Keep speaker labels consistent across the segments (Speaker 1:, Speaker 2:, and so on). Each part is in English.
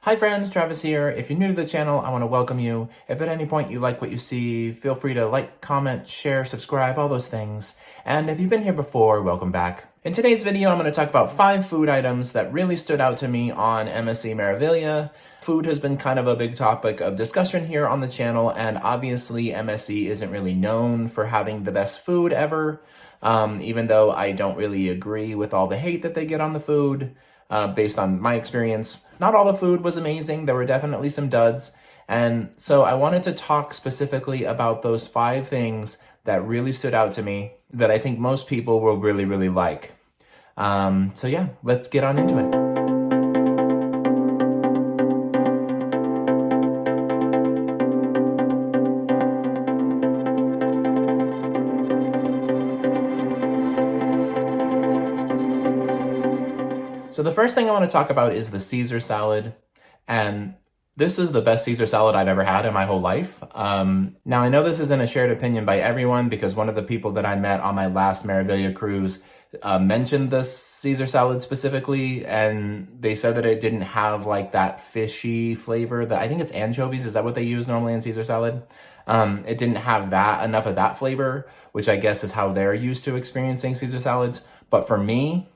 Speaker 1: Hi friends, Travis here. If you're new to the channel, I want to welcome you. If at any point you like what you see, feel free to like, comment, share, subscribe, all those things. And if you've been here before, welcome back. In today's video, I'm going to talk about 5 food items that really stood out to me on MSC Meraviglia. Food has been kind of a big topic of discussion here on the channel, and obviously MSC isn't really known for having the best food ever, even though I don't really agree with all the hate that they get on the food. Based on my experience, not all the food was amazing. There were definitely some duds. And so I wanted to talk specifically about those 5 things that really stood out to me that I think most people will really like. So yeah, let's get on into it. So the first thing I want to talk about is the Caesar salad, and this is the best Caesar salad I've ever had in my whole life. Now I know this isn't a shared opinion by everyone because one of the people that I met on my last Meraviglia cruise mentioned this Caesar salad specifically, and they said that it didn't have like that fishy flavor that I think it's anchovies. Is that what they use normally in Caesar salad? It didn't have enough of that flavor, which I guess is how they're used to experiencing Caesar salads. But for me,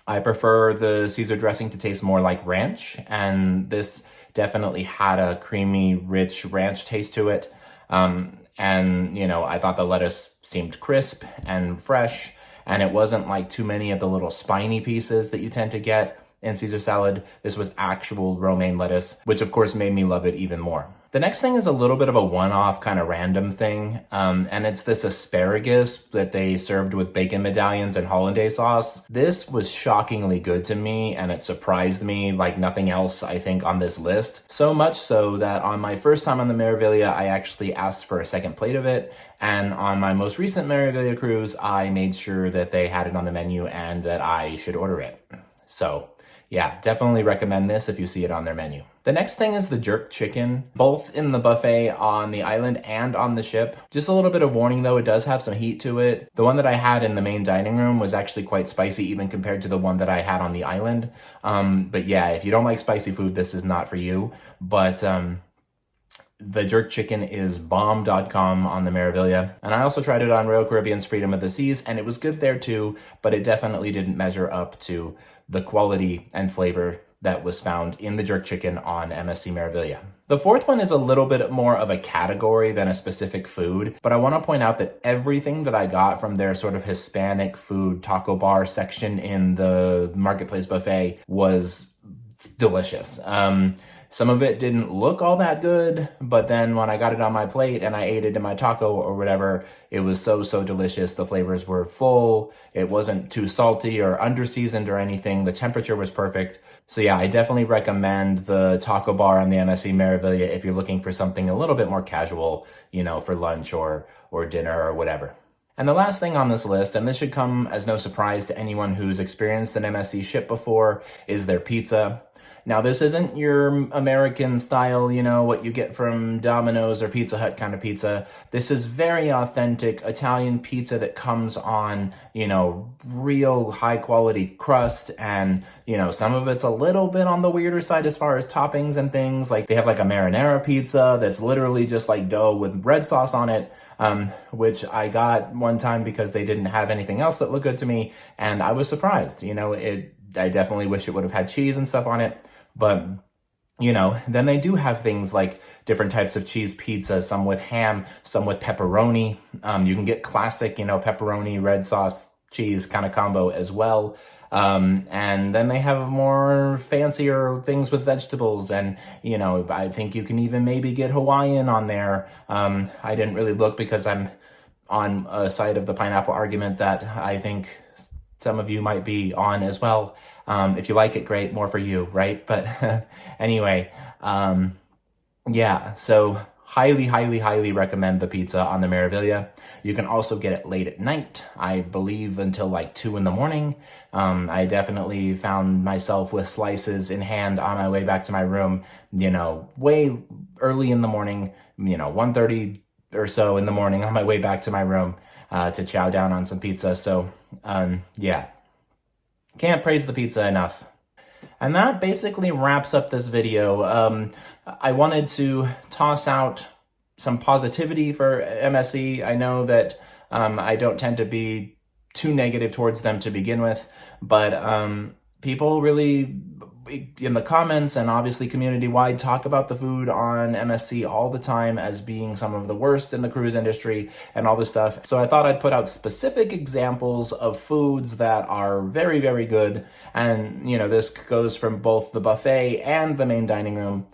Speaker 1: I prefer the Caesar dressing to taste more like ranch, and this definitely had a creamy, rich ranch taste to it. And, you know, I thought the lettuce seemed crisp and fresh, and it wasn't like too many of the little spiny pieces that you tend to get in Caesar salad. This was actual romaine lettuce, which of course made me love it even more. The next thing is a little bit of a one-off kind of random thing, and it's this asparagus that they served with bacon medallions and hollandaise sauce. This was shockingly good to me, and it surprised me like nothing else, I think, on this list. So much so that on my first time on the Meraviglia, I actually asked for a second plate of it, and on my most recent Meraviglia cruise, I made sure that they had it on the menu and that I should order it. So yeah, definitely recommend this if you see it on their menu. The next thing is the jerk chicken, both in the buffet on the island and on the ship. Just a little bit of warning though, it does have some heat to it. The one that I had in the main dining room was actually quite spicy even compared to the one that I had on the island. But yeah, if you don't like spicy food, this is not for you. But the jerk chicken is bomb.com on the Meraviglia. And I also tried it on Royal Caribbean's Freedom of the Seas, and it was good there too, but it definitely didn't measure up to the quality and flavor that was found in the jerk chicken on MSC Meraviglia. The fourth one is a little bit more of a category than a specific food, but I want to point out that everything that I got from their sort of Hispanic food taco bar section in the Marketplace buffet was delicious. Some of it didn't look all that good, but then when I got it on my plate and I ate it in my taco or whatever, it was so delicious. The flavors were full. It wasn't too salty or under-seasoned or anything. The temperature was perfect. So yeah, I definitely recommend the taco bar on the MSC Meraviglia if you're looking for something a little bit more casual, you know, for lunch or dinner or whatever. And the last thing on this list, and this should come as no surprise to anyone who's experienced an MSC ship before, is their pizza. Now, this isn't your American style, you know, what you get from Domino's or Pizza Hut kind of pizza. This is very authentic Italian pizza that comes on, you know, real high quality crust. And, you know, some of it's a little bit on the weirder side as far as toppings and things. Like they have like a marinara pizza that's literally just like dough with red sauce on it, which I got one time because they didn't have anything else that looked good to me. And I was surprised, you know, I definitely wish it would have had cheese and stuff on it. But, you know, then they do have things like different types of cheese pizza, some with ham, some with pepperoni. You can get classic, you know, pepperoni, red sauce, cheese kind of combo as well. And then they have more fancier things with vegetables. And, you know, I think you can even maybe get Hawaiian on there. I didn't really look because I'm on a side of the pineapple argument that I think some of you might be on as well. If you like it, great, more for you, right? But anyway, yeah, so highly recommend the pizza on the Meraviglia. You can also get it late at night, I believe until like 2 in the morning. I definitely found myself with slices in hand on my way back to my room, you know, way early in the morning, you know, 1:30 or so in the morning on my way back to my room to chow down on some pizza. So yeah, can't praise the pizza enough. And that basically wraps up this video. I wanted to toss out some positivity for MSC. I know that I don't tend to be too negative towards them to begin with, but people really, in the comments and obviously community-wide, talk about the food on MSC all the time as being some of the worst in the cruise industry and all this stuff. So I thought I'd put out specific examples of foods that are very, very good. And, you know, this goes from both the buffet and the main dining room.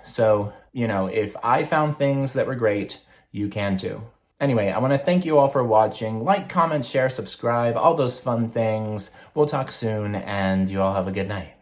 Speaker 1: So, you know, if I found things that were great, you can too. Anyway, I want to thank you all for watching. Like, comment, share, subscribe, all those fun things. We'll talk soon, and you all have a good night.